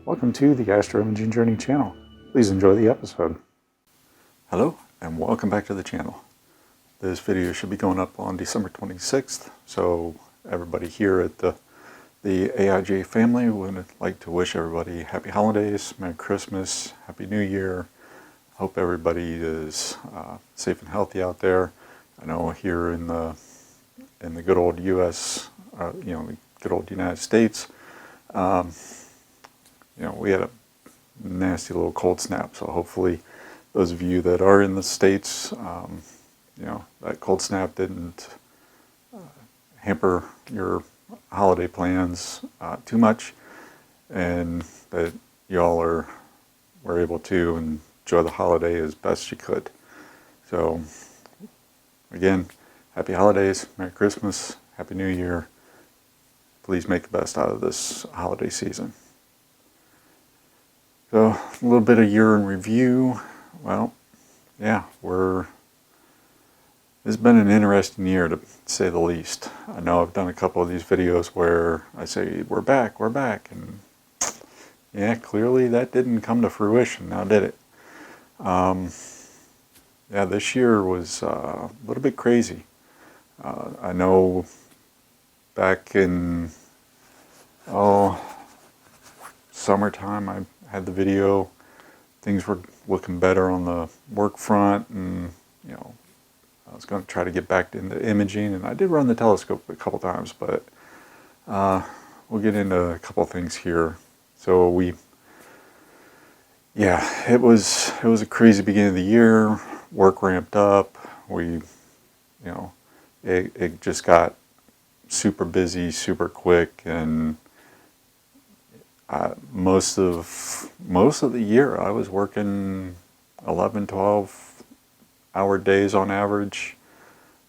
Welcome to the Astro Imaging Journey channel. Please enjoy the episode. Hello and welcome back to the channel. This video should be going up on December 26th, so everybody here at the AIJ family would like to wish everybody happy holidays, Merry Christmas, Happy New Year. Hope everybody is safe and healthy out there. I know here in the good old U.S., the good old United States, we had a nasty little cold snap. So hopefully, those of you that are in the States, that cold snap didn't hamper your holiday plans too much, and that y'all were able to enjoy the holiday as best you could. So, again, happy holidays, Merry Christmas, Happy New Year. Please make the best out of this holiday season. So, a little bit of year in review. Well, yeah, it's been an interesting year, to say the least. I know I've done a couple of these videos where I say, we're back, and yeah, clearly that didn't come to fruition, now did it? Yeah, this year was a little bit crazy. I know back in, summertime, I had the video, things were looking better on the work front, and I was going to try to get back into imaging, and I did run the telescope a couple times, but we'll get into a couple things here. So it was a crazy beginning of the year. Work ramped up. It just got super busy, super quick, and most of the year I was working 11, 12 hour days on average,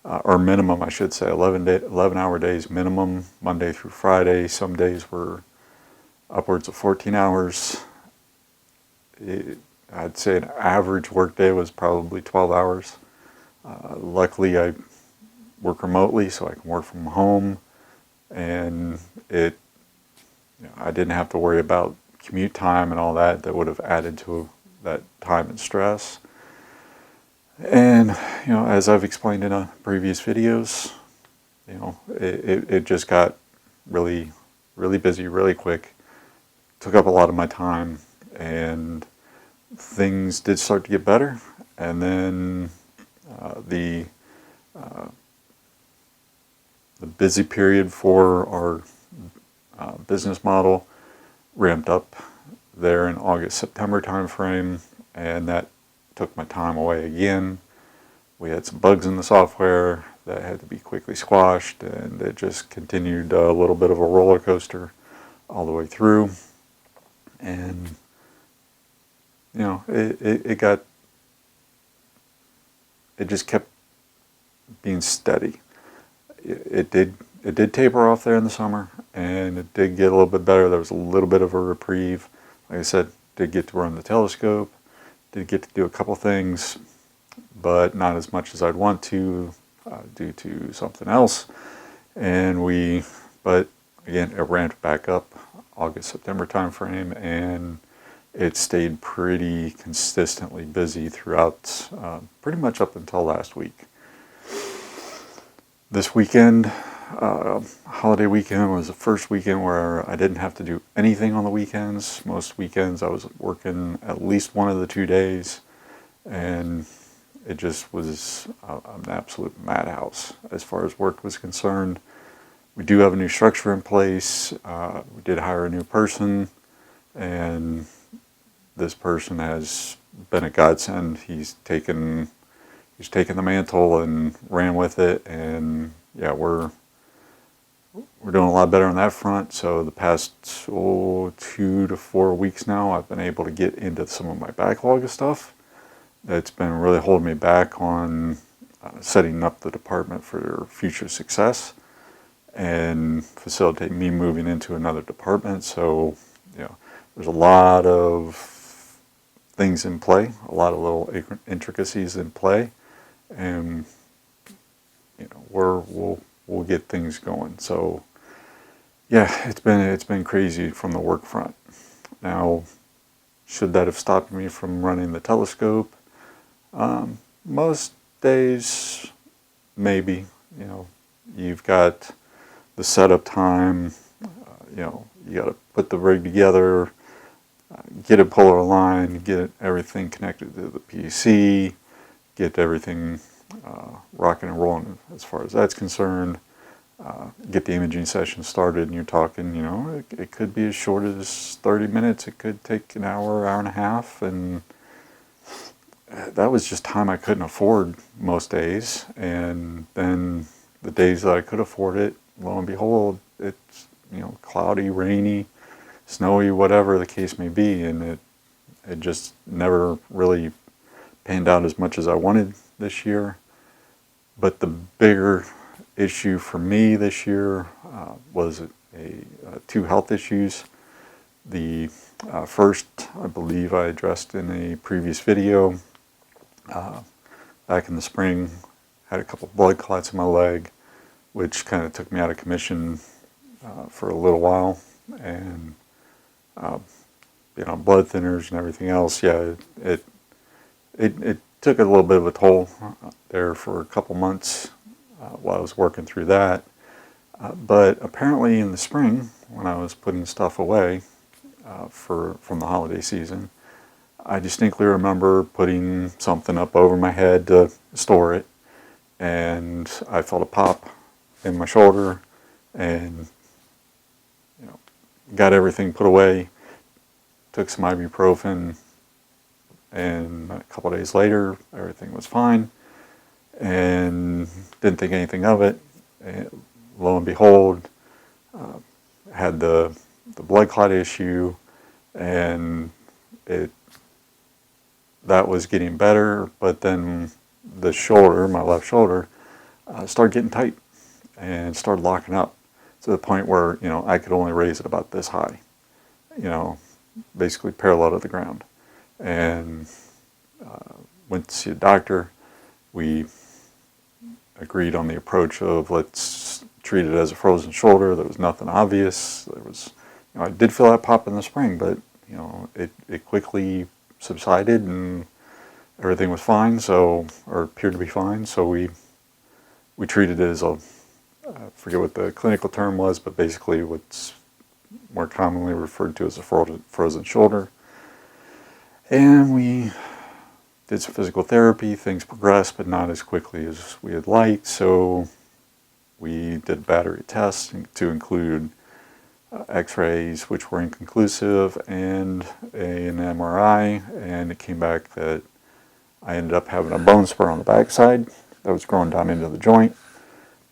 or minimum, I should say, 11 hour days minimum, Monday through Friday. Some days were upwards of 14 hours. I'd say an average work day was probably 12 hours. Luckily, I work remotely, so I can work from home, and I didn't have to worry about commute time and all that would have added to that time and stress. And, as I've explained in previous videos, it just got really, really busy really quick, took up a lot of my time, and things did start to get better. And then the busy period for our business model ramped up there in August, September timeframe, and that took my time away again. We had some bugs in the software that had to be quickly squashed, and it just continued a little bit of a roller coaster all the way through. And it just kept being steady. It did taper off there in the summer, and it did get a little bit better. There was a little bit of a reprieve. Like I said, did get to run the telescope, did get to do a couple things, but not as much as I'd want to due to something else. But again, it ramped back up August, September timeframe, and it stayed pretty consistently busy throughout, pretty much up until last week. This weekend, holiday weekend, was the first weekend where I didn't have to do anything on the weekends. Most weekends I was working at least one of the 2 days, and it just was an absolute madhouse as far as work was concerned. We do have a new structure in place. We did hire a new person, and this person has been a godsend. He's taken the mantle and ran with it, and yeah, we're doing a lot better on that front. So the past 2 to 4 weeks now, I've been able to get into some of my backlog of stuff that's been really holding me back on setting up the department for future success and facilitate me moving into another department. So there's a lot of things in play, a lot of little intricacies in play, and we'll get things going. So yeah, it's been crazy from the work front. Now, should that have stopped me from running the telescope? Most days, maybe. You know, you've got the setup time, you know, you got to put the rig together, get a polar aligned, get everything connected to the PC, get everything rocking and rolling as far as that's concerned, get the imaging session started, and you're talking, you know, it could be as short as 30 minutes, it could take an hour, hour and a half, and that was just time I couldn't afford most days. And then the days that I could afford it, lo and behold, it's, you know, cloudy, rainy, snowy, whatever the case may be, and it just never really panned out as much as I wanted this year. But the bigger issue for me this year was two health issues. The first, I believe I addressed in a previous video. Back in the spring, had a couple blood clots in my leg, which kind of took me out of commission for a little while, and you know, blood thinners and everything else. Yeah, it took a little bit of a toll there for a couple months while I was working through that. But apparently in the spring, when I was putting stuff away from the holiday season, I distinctly remember putting something up over my head to store it, and I felt a pop in my shoulder, and you know, got everything put away, took some ibuprofen, and a couple days later everything was fine, and didn't think anything of it. And lo and behold, had the blood clot issue, and that was getting better, but then the shoulder, my left shoulder, started getting tight and started locking up to the point where, you know, I could only raise it about this high, you know, basically parallel to the ground. And went to see a doctor. We agreed on the approach of let's treat it as a frozen shoulder. There was nothing obvious. There was, you know, I did feel that pop in the spring, but you know, it quickly subsided and everything was fine, so, or appeared to be fine, so we treated it as a, I forget what the clinical term was, but basically what's more commonly referred to as a frozen shoulder. And we did some physical therapy. Things progressed, but not as quickly as we had liked, so we did battery tests to include x-rays, which were inconclusive, and an MRI, and it came back that I ended up having a bone spur on the backside that was growing down into the joint,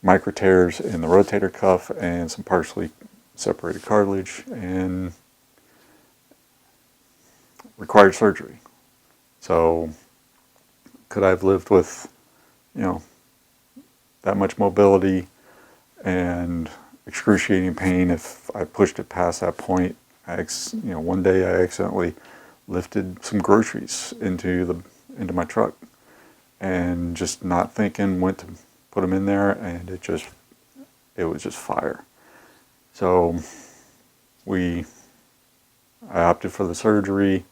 micro tears in the rotator cuff, and some partially separated cartilage, and required surgery. So could I have lived with, you know, that much mobility and excruciating pain if I pushed it past that point? You know, one day I accidentally lifted some groceries into my truck, and just not thinking, went to put them in there, and it was just fire. So I opted for the surgery.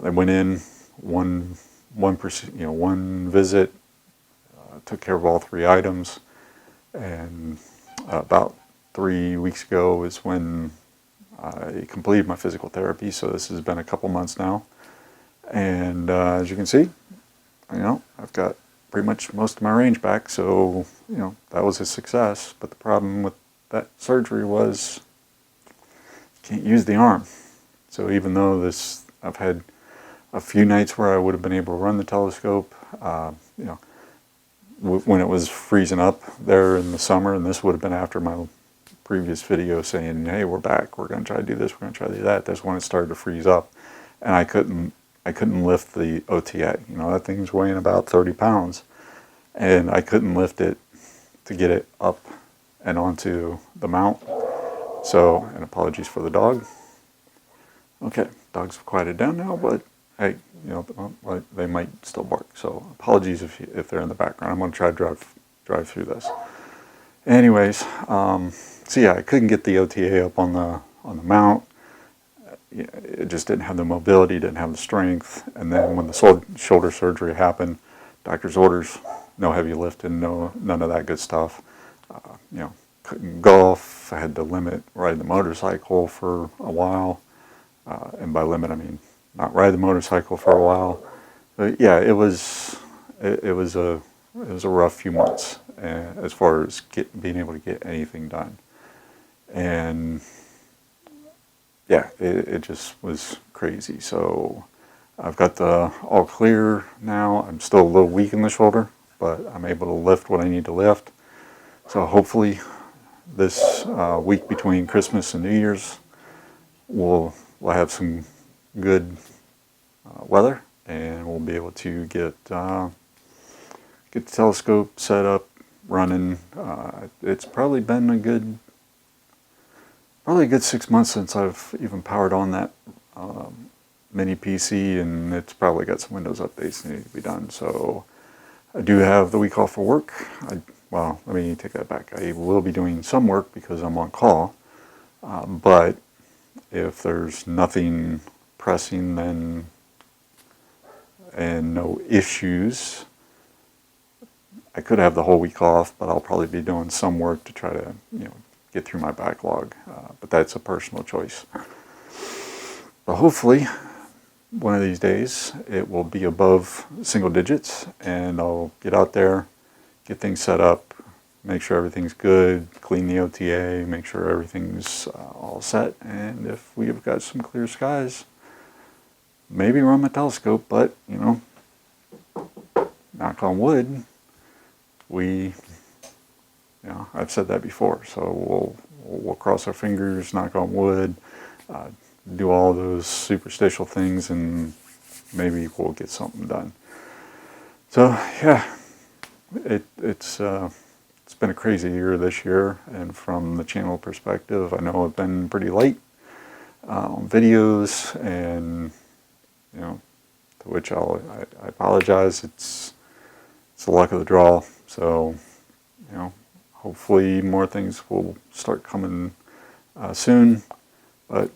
They went in one visit, took care of all three items, and about 3 weeks ago is when I completed my physical therapy. So this has been a couple months now, and as you can see, you know, I've got pretty much most of my range back. So you know, that was a success. But the problem with that surgery was can't use the arm. So even though I've had a few nights where I would have been able to run the telescope, you know, when it was freezing up there in the summer, and this would have been after my previous video saying, hey, we're back, we're going to try to do this, we're going to try to do that. That's when it started to freeze up, and I couldn't lift the OTA. You know, that thing's weighing about 30 pounds, and I couldn't lift it to get it up and onto the mount. So, and apologies for the dog. Okay, dogs have quieted down now, but hey, you know, they might still bark. So apologies if they're in the background. I'm going to try to drive through this. Anyways, so yeah, I couldn't get the OTA up on the mount. it just didn't have the mobility, didn't have the strength. And then when the shoulder surgery happened, doctor's orders, no heavy lifting, none of that good stuff. Couldn't golf. I had to limit riding the motorcycle for a while. And by limit, I mean not ride the motorcycle for a while. But yeah, it was a rough few months as far as being able to get anything done. And yeah, it just was crazy. So I've got the all clear now. I'm still a little weak in the shoulder, but I'm able to lift what I need to lift. So hopefully this week between Christmas and New Year's, we'll have some good weather, and we'll be able to get the telescope set up, running. It's probably been a good 6 months since I've even powered on that mini PC, and it's probably got some Windows updates that need to be done. So I do have the week off for work. Well, let me take that back. I will be doing some work because I'm on call, but if there's nothing pressing and no issues, I could have the whole week off, but I'll probably be doing some work to try to get through my backlog. But that's a personal choice. But hopefully, one of these days, it will be above single digits, and I'll get out there, get things set up, make sure everything's good, clean the OTA, make sure everything's all set, and if we've got some clear skies, maybe run my telescope. But knock on wood, I've said that before, so we'll cross our fingers, knock on wood, do all those superstitious things, and maybe we'll get something done. So yeah, it's been a crazy year this year, and from the channel perspective, I know I've been pretty late on videos, and to which I apologize. It's the luck of the draw. So hopefully more things will start coming soon. But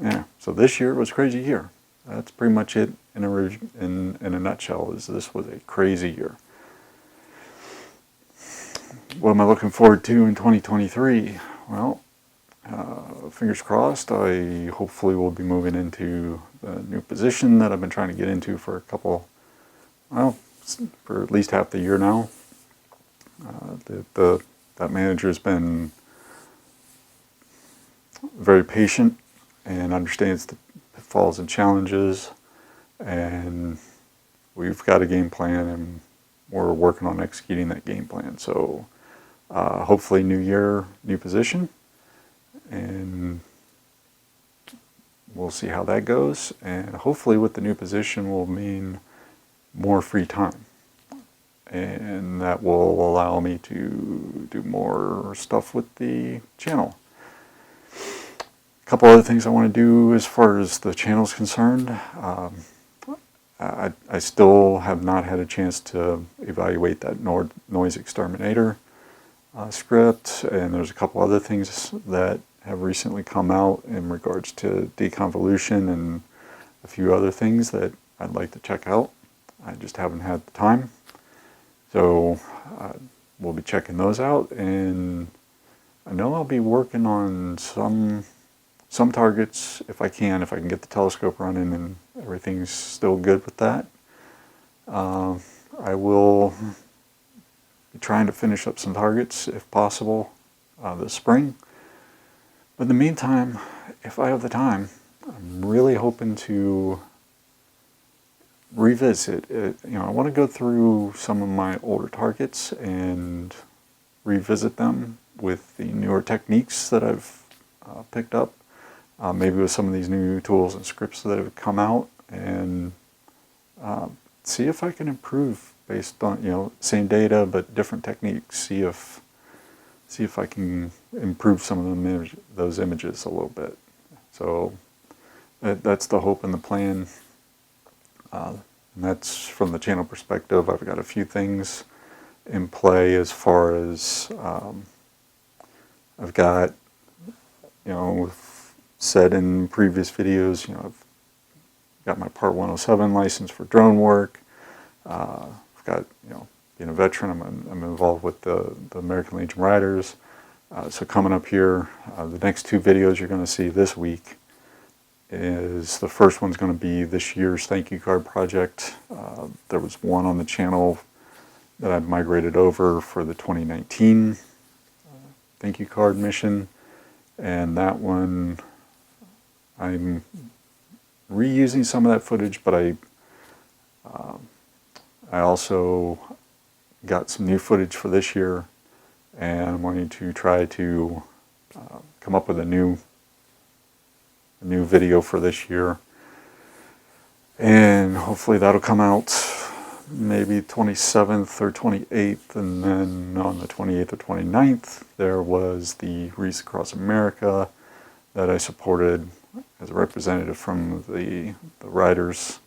yeah, so this year was a crazy year. That's pretty much it in a nutshell. This was a crazy year. What am I looking forward to in 2023? Well, fingers crossed, I hopefully will be moving into the new position that I've been trying to get into for for at least half the year now. That manager has been very patient and understands the pitfalls and challenges, and we've got a game plan, and we're working on executing that game plan. So hopefully new year, new position, and we'll see how that goes. And hopefully with the new position will mean more free time, and that will allow me to do more stuff with the channel. A couple other things I want to do as far as the channel is concerned. I still have not had a chance to evaluate that noise exterminator script, and there's a couple other things that have recently come out in regards to deconvolution and a few other things that I'd like to check out. I just haven't had the time. So we'll be checking those out, and I know I'll be working on some targets if I can get the telescope running and everything's still good with that. I will be trying to finish up some targets if possible this spring. But in the meantime, if I have the time, I'm really hoping to revisit it. I want to go through some of my older targets and revisit them with the newer techniques that I've picked up, maybe with some of these new tools and scripts that have come out, and see if I can improve based on same data but different techniques. See if I can improve some of those images a little bit. So that's the hope and the plan. And that's from the channel perspective. I've got a few things in play as far as I've got said in previous videos, I've got my Part 107 license for drone work. I've got, being a veteran, I'm involved with the American Legion Riders. So coming up here, the next two videos you're going to see this week is, the first one's going to be this year's thank you card project. There was one on the channel that I've migrated over for the 2019 thank you card mission, and that one I'm reusing some of that footage, but I also got some new footage for this year, and I'm wanting to try to come up with a new video for this year, and hopefully that'll come out maybe 27th or 28th, and then on the 28th or 29th there was the Wreaths Across America that I supported as a representative from the riders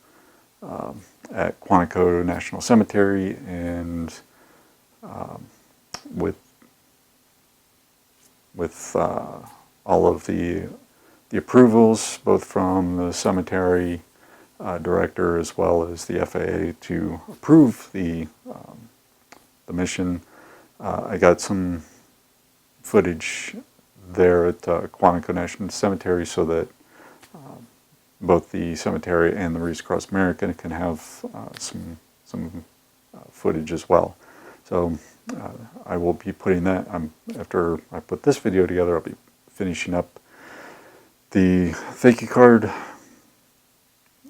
at Quantico National Cemetery, and with all of the approvals, both from the cemetery director as well as the FAA to approve the mission. I got some footage there at Quantico National Cemetery so that both the cemetery and the Wreaths Across America can have some footage as well. So I will be putting that, after I put this video together, I'll be finishing up the thank you card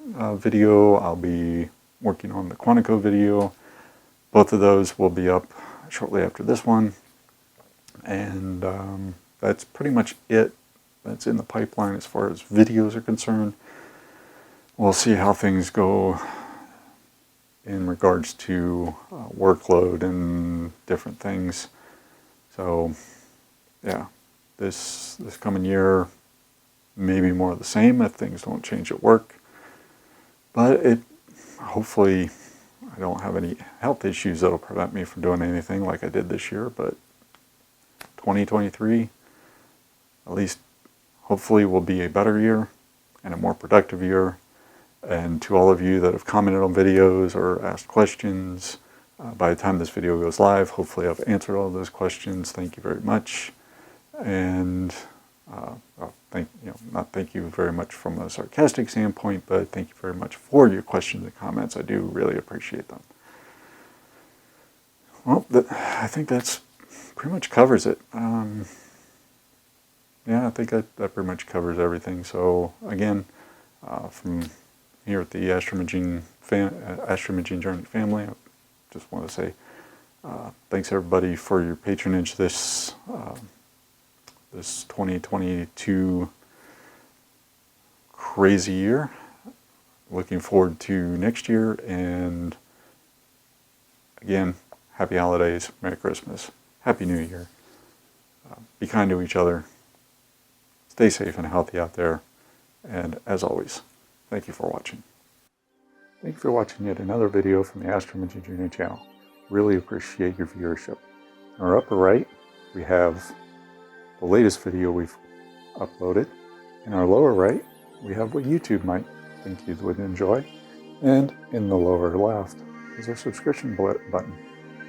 video. I'll be working on the Quantico video. Both of those will be up shortly after this one, and that's pretty much it. That's in the pipeline as far as videos are concerned. We'll see how things go in regards to workload and different things. So yeah, this coming year, maybe more of the same if things don't change at work. But hopefully I don't have any health issues that'll prevent me from doing anything like I did this year. But 2023, at least hopefully, will be a better year and a more productive year. And to all of you that have commented on videos or asked questions, by the time this video goes live, hopefully I've answered all those questions. Thank you very much. And not thank you very much from a sarcastic standpoint, but thank you very much for your questions and comments. I do really appreciate them. Well, I think that's pretty much covers it. Yeah, I think that pretty much covers everything. So again, from here at the Astromagene Journey family, I just want to say thanks everybody for your patronage this 2022 crazy year. Looking forward to next year, and again, happy holidays, Merry Christmas, Happy New Year. Be kind to each other. Stay safe and healthy out there. And as always, thank you for watching. Thank you for watching yet another video from the Astromagene Journey channel. Really appreciate your viewership. In our upper right, we have the latest video we've uploaded. In our lower right, we have what YouTube might think you would enjoy. And in the lower left is our subscription button.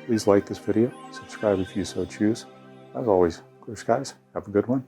Please like this video, subscribe if you so choose. As always, clear skies, have a good one.